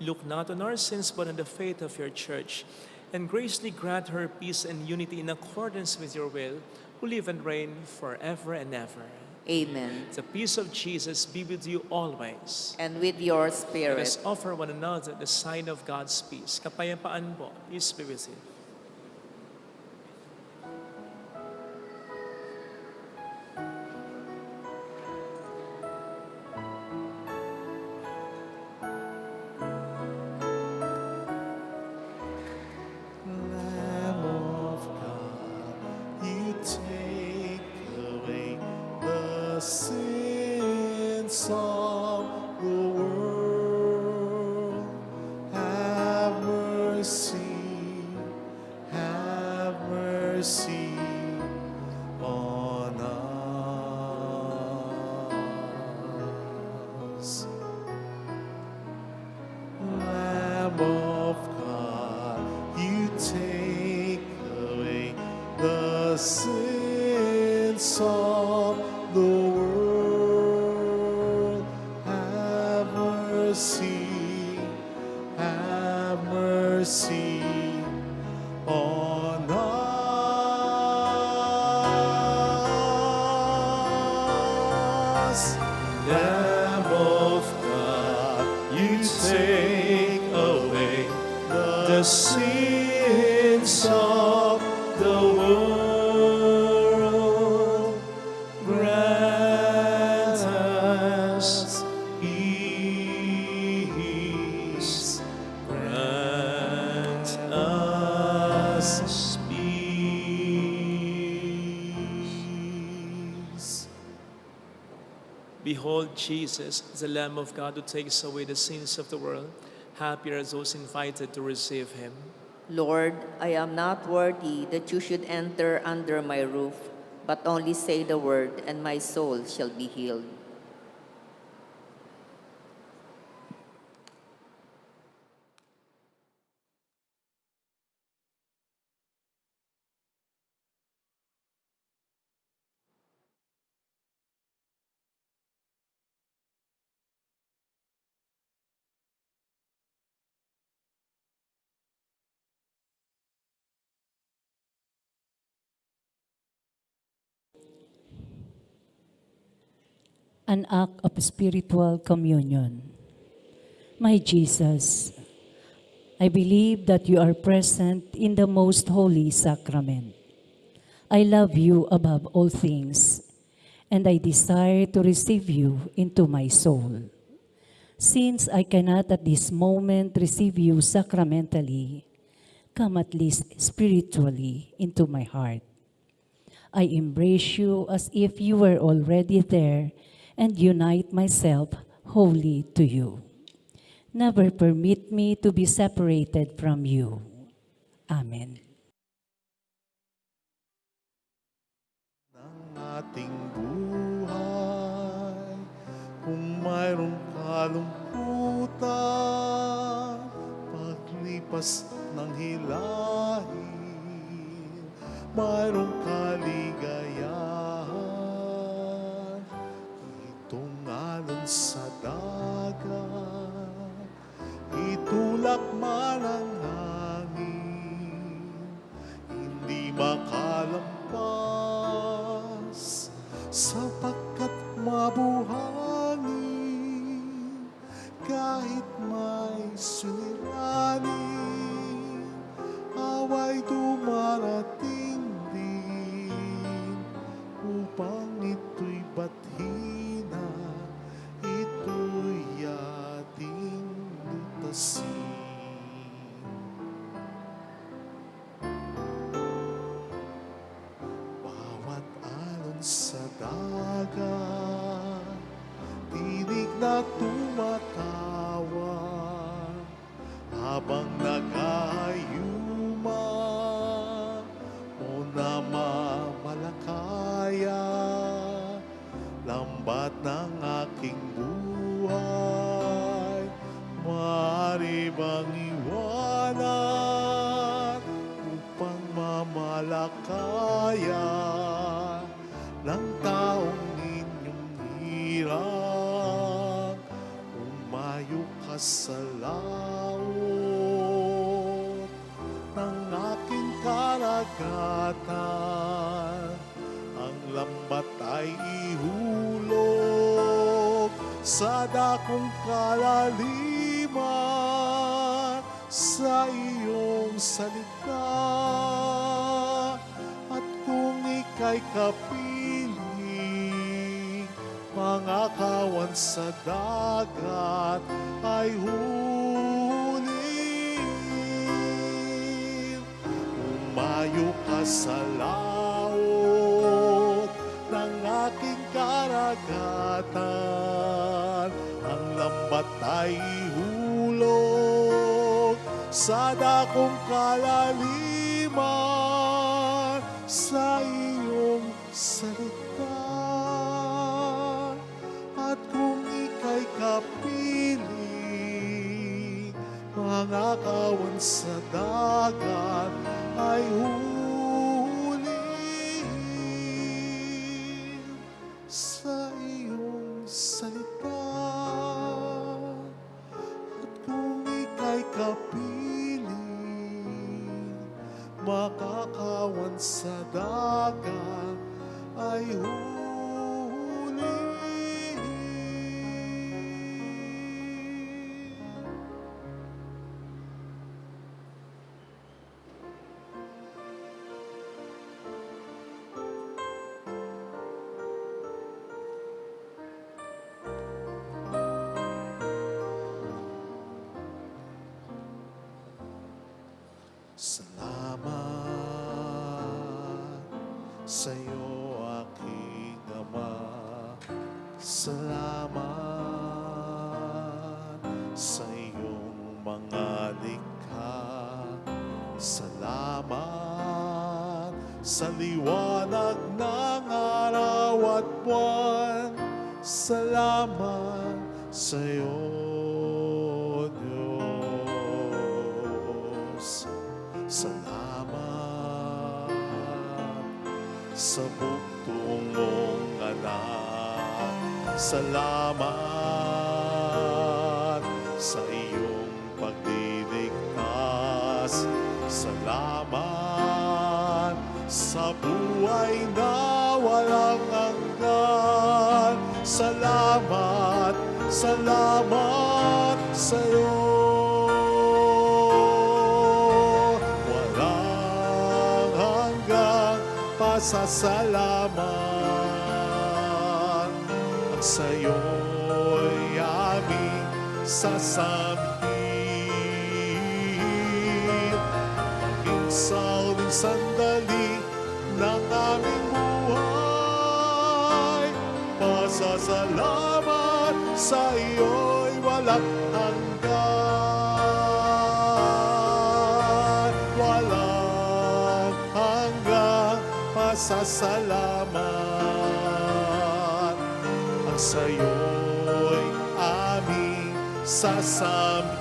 look not on our sins, but on the faith of your church, and graciously grant her peace and unity in accordance with your will, who live and reign forever and ever. Amen. The peace of Jesus be with you always. And with your Let spirit. us offer one another the sign of God's peace. Kapayapaan po, peace be with you. Lamb of God, you take away the sins of the world. Have mercy on us. Lamb of God, you take away the sins of the world. Have mercy on us. Lamb of God, you take away the sins of the world. Grant us peace. Grant us peace. Behold Jesus, the Lamb of God who takes away the sins of the world. Happy are those invited to receive him. Lord, I am not worthy that you should enter under my roof, but only say the word, and my soul shall be healed. An act of spiritual communion. My Jesus, I believe that you are present in the most holy sacrament. I love you above all things, and I desire to receive you into my soul. Since I cannot at this moment receive you sacramentally, come at least spiritually into my heart. I embrace you as if you were already there and unite myself wholly to you. Never permit me to be separated from you. Amen. Ng ating buhay, kung mayroong kalungkutan, paglipas ng hilahin, mayroong kaligayahan. Itong alon sa dagat, itulak man ang hangin, hindi makalampas, sapagkat mabuhangin kahit kahit may suliranin, away dumarating din upang ito'y bathi na, ito'y ating lutasin. Bawat alon sa dagat, tinig na tumatawag habang nag-aayuma o namamalakaya, lambat ng aking buhay, maaari bang iwanan upang mamalakaya ng taong inyong hirap? Umayo ka sa laot ng aking karagatan, ang lambat ay ihulog sa dakong kalaliman, sa iyong salita. At kung ika'y kapiling, mga kawan sa dagat ay huhulihin. Umayo ka sa laot ng aking karagatan, ang lambat ay ihulog sa dakong kalaliman, sa iyong salita. At kung ika'y kapiling, mga kawan sa dagat ay huhulihin sa iyong salita. At kung ika'y kapiling, makakawan sa dagat ay huhulihin. Salamat sa'yo, aking Ama. Salamat sa iyong mga likha. Salamat sa liwanag ng araw at buwan. Salamat sa iyo, Diyos. Salamat sa bugtong mong anak. Salamat sa iyong pagliligtas. Salamat sa buhay na walang hanggan. Salamat, salamat sa iyo. Pasasalamat at sa'yo'y aming sasamhin. Maging sa uling sandali ng aming buhay, pasasalamat sa iyo'y walang hanggan. Walang hanggang pasasalamat ang sa'yo'y aming sasamhin.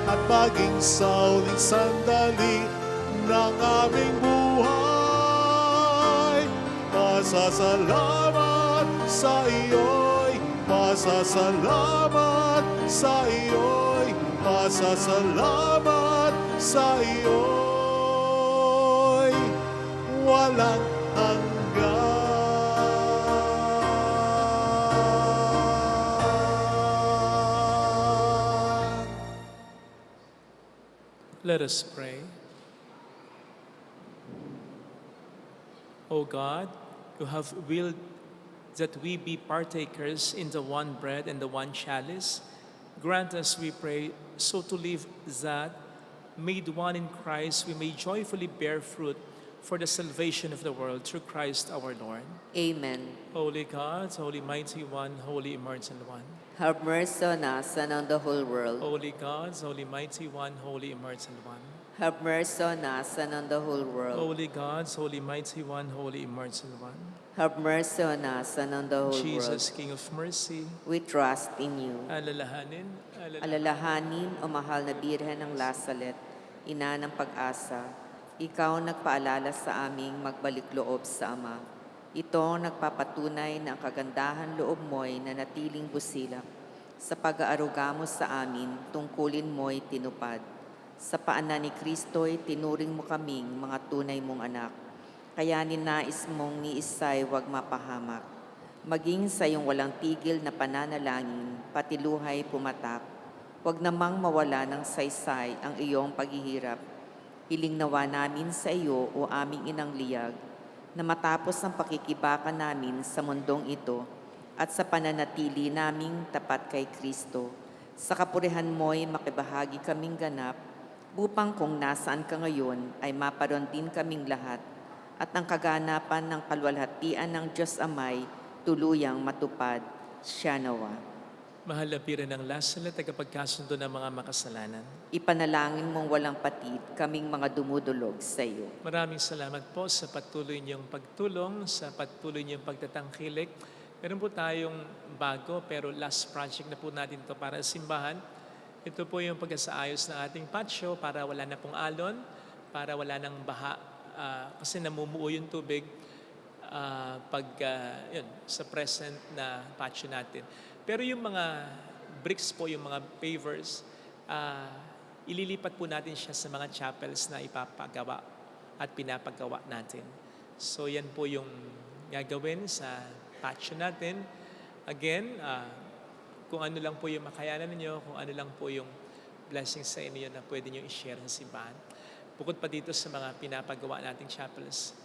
At maging sa uling sandali ng aming buhay, pasasalamat sa iyo'y, pasasalamat sa iyo'y, pasasalamat sa iyo'y walang hanggan. Let us pray. O God, who have willed that we be partakers in the one bread and the one chalice, grant us, we pray, so to live that, made one in Christ, we may joyfully bear fruit for the salvation of the world through Christ our Lord. Amen. Holy God, Holy Mighty One, Holy Immortal One. Have mercy on us and on the whole world. Holy God, Holy Mighty One, Holy Immortal One. Have mercy on us and on the whole world. Holy God, Holy Mighty One, Holy Immortal One. Have mercy on us and on the whole Jesus, world. King of mercy, We trust in you. alalahanin, Alalahanin, o mahal na Birhen ng Lasalet, ina ng pag-asa, ikaw nagpaalala sa aming magbalik loob sa Ama. Ito ang nagpapatunay na ang kagandahan loob mo'y nanatiling busilak. Sa pag-aaruga mo sa amin, tungkulin mo'y tinupad. Sa paanan ni Kristo'y tinuring mo kaming mga tunay mong anak. Kaya ninais mong ni Isay wag mapahamak. Maging sa iyong walang tigil na pananalangin, pati luhay pumatak. Huwag namang mawala ng saysay ang iyong paghihirap. Hiling nawa namin sa iyo o aming inang liyag, na matapos ang pakikibaka namin sa mundong ito at sa pananatili naming tapat kay Kristo, sa kapurihan mo'y makibahagi kaming ganap, upang kung nasaan ka ngayon ay maparoon din kaming lahat at ang kaganapan ng kalwalhatian ng Diyos Amay tuluyang matupad. Siya nawa. mahal na Pira ng Lasalet, tagapagkasundo ng mga makasalanan. Ipanalangin mong walang patid kaming mga dumudulog sa iyo. Maraming salamat po sa patuloy niyong pagtulong, sa patuloy niyong pagtatangkilik. Meron po tayong bago pero last project na po natin ito para sa simbahan. Ito po yung pagsaayos ng ating patio para wala na pong alon, para wala nang baha, kasi namumuo yung tubig yun, sa present na patio natin. Pero yung mga bricks po, yung mga pavers, ililipat po natin siya sa mga chapels na ipapagawa at pinapagawa natin. So yan po yung gagawin sa patio natin. Again, kung ano lang po yung makayanan ninyo, kung ano lang po yung blessing sa inyo na pwede nyo i-share sa simbahan. Bukod pa dito sa mga pinapagawa nating chapels.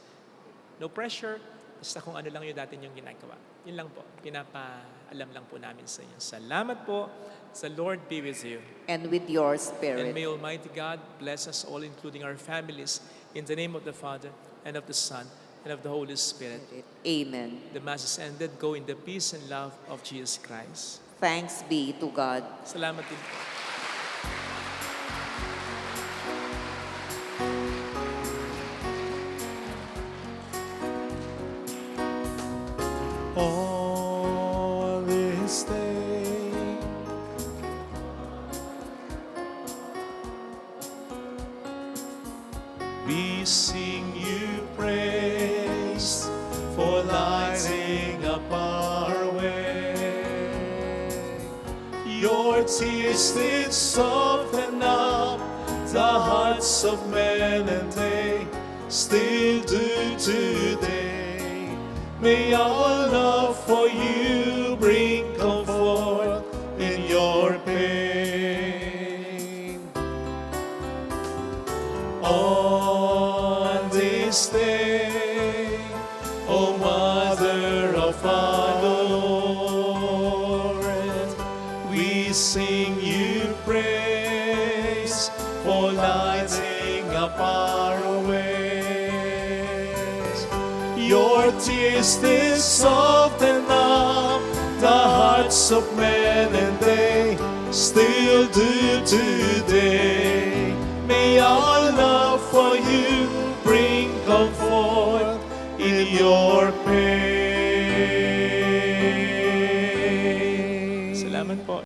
No pressure, basta kung ano lang yung dati yung ginagawa. Yun lang po, pinapaalam lang po namin sa inyo. Salamat po. The Lord be with you. And with your And spirit. may Almighty God bless us all, including our families, in the name of the Father, and of the Son, and of the Holy Spirit. Amen. The Mass is ended. Go in the peace and love of Jesus Christ. Thanks be to God. Salamat din po. On this day, we sing you praise for lighting up our way. Your tears did soften up the hearts of men, and they still do today. May our love for you bring comfort in your pain. On this day, O Mother of our Lord, we sing you praise for lighting up our ways. Your tears did soften up the hearts of men, and they still do today. May our love for you bring comfort in your pain. Salamat po.